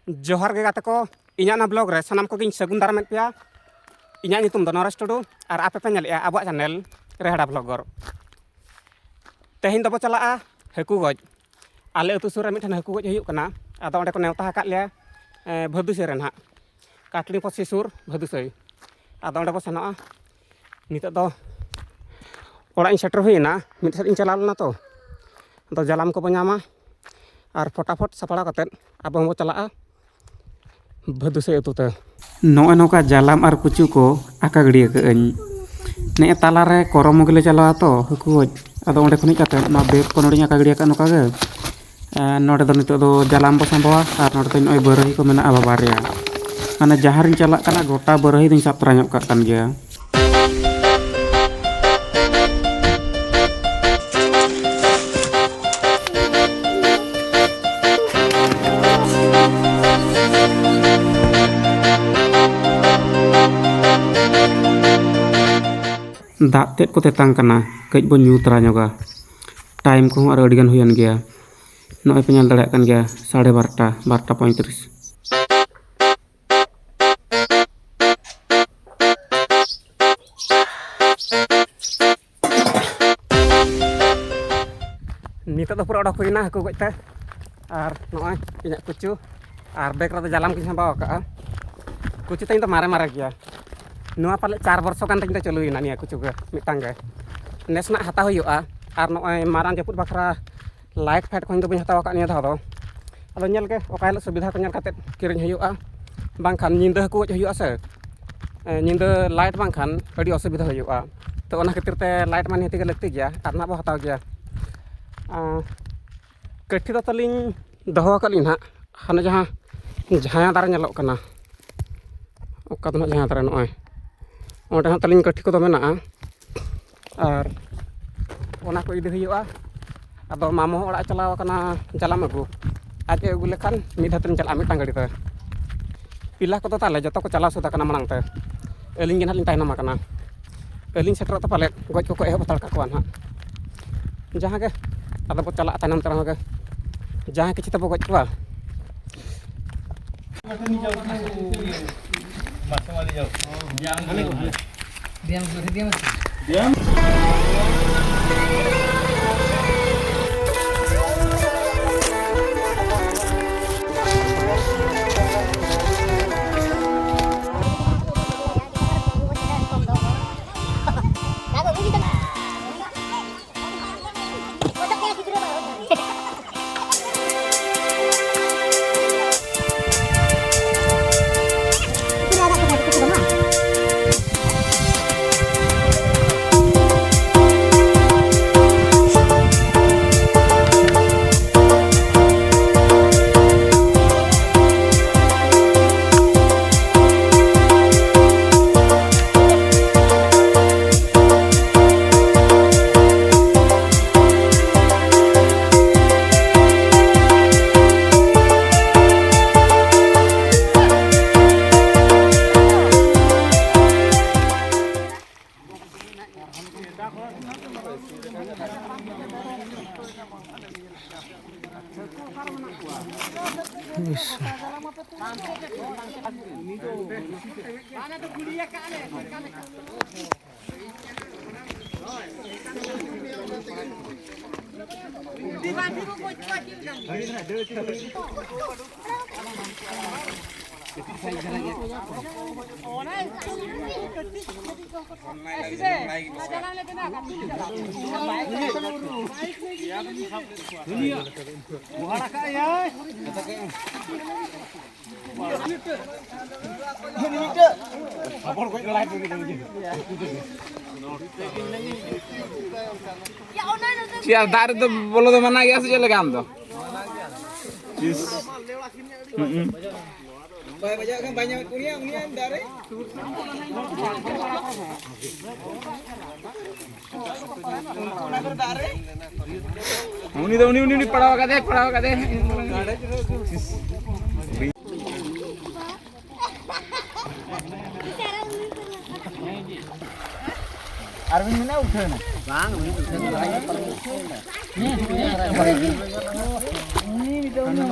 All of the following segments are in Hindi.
जोहार गे गाते को इना ब्लॉग रे सानाम को सगुन दाराम पे इना नितुम दो नरेश टुडू और आपे पे नेले अब चैनल रेहड़ा ब्लॉगर तेहन दबो चला हाकू गज आले अतु सुर मिठन हाकू गज हुयुकना आदो ओंडे को नेवता हाकात लिया भदुसई रे ना काटली पसी सुर भदुसई आदो ओंडे को सेनोआ नितो दो ओड़ा सेटर हुईना मिद सेद चला लेना तो आदो जालाम को बनामा और फटाफट सपड़ा कते अब हम चला भदुसई अतुते नोए नौका जालाम और कुचू को आका गड़िया कई ने तालारे करम गले चला तो हाकू गज आदो ओंडे खनि कते ना बेग को नोडी आका गड़िया का नोका गे नोडे दो नितो दो जालाम बो संभवा और नोडे तो नोय बरही को मेना बाबारिया माने जहारिन चला कना गोटा बरही दिन साब तरा ᱧᱚᱜ ᱠᱟᱜ ᱠᱟᱱ ᱜᱮᱭᱟ दाग तेद को तेतांग कना कई बो ᱧᱩ तरा ᱧᱚᱜᱟ टाइम को और अडिगान हुयन गया नोय पे ñal दाड़े कान गया 12:30 नितो तो पूरा उडक हुईना हाकू गजते और नोय इना कुचू और बेग रे जालाम की संभाव का कुचू तई तो मारे मारे गया नुआ पाले 4 वर्ष कान तई चलुईना निया कुचू गे मिटांग गे नेसना हता हुयुआ और नोय मारान जपुत बखरा लाइट फैट को बी हताव का निया धाव दो अदो नेल गे ओका हिलो सुविधा को नेल काते किरिन हुयुआ बांखान निंदा हाकू गज हुयुआ से निंदा लाइट बांखान अडी असुविधा हुयुआ तो ओना खातिर ते लाइट मान हेती गे लगती गया और ना बो हताव गया कठी दो तलिंग दहो कलिन हा हाने जहां जहां दारे नेलोक कना ओका दो जहां दारे नोय ओंडे हां तलिंग कठी को दो मेना और ओना को इदी हुयुआ आदो मामो ओड़ा चलाव कना जालाम अगु आज अगु लेखान मिद हातन चला मिटांग गड़ी ते पिला को तो ताले जतो को चलाव सुदा कना मांग ते अलिंग गेन हालिन तायनामा कना अलिंग सेटर तो पाले गज को एहब तड़ का कोन हा जहां के आदो को चला तायनम तरह के जहां के चिता बो गज को यार दार तो बोलो तो मना गया से चले काम तो banyak banyak unian dari uni पढ़ावा का दे Arvin mana udah na? Bang, ini udah. Ini video ini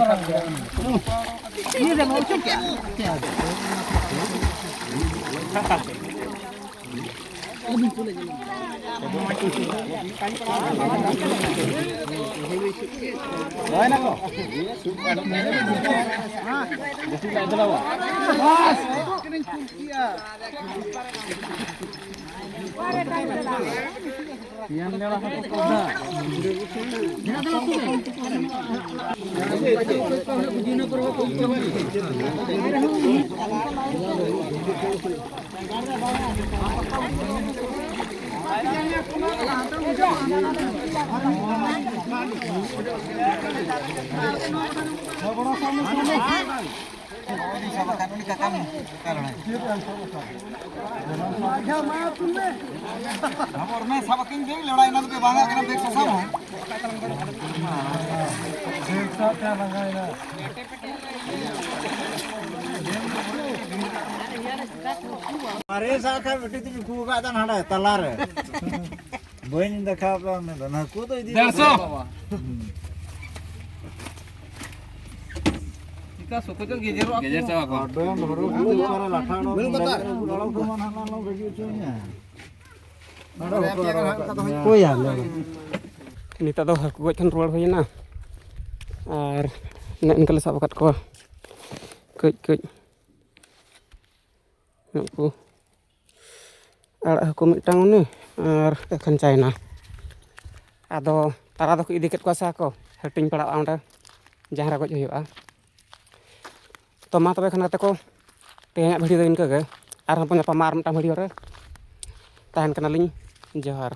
अरे साखा बेटी तुम खूब गाता ना है तलार बहन देखा आपने ना को तो इधर 150 gejer sama kok. ada yang baru itu cara lahan kalau kemana lo begitu nya ko ya lo nita do haku goj kan ruar hoyna ar nek kala sab kat ko kej aku arak haku mitang ni ar ekan China ado tara do ko idi ket ko sa ko hating pala onde jahan ra goj hoyuga to ma tobe khana ko tehayak video do inka ge ar hampun apa mar mata video re tahan kanalin johar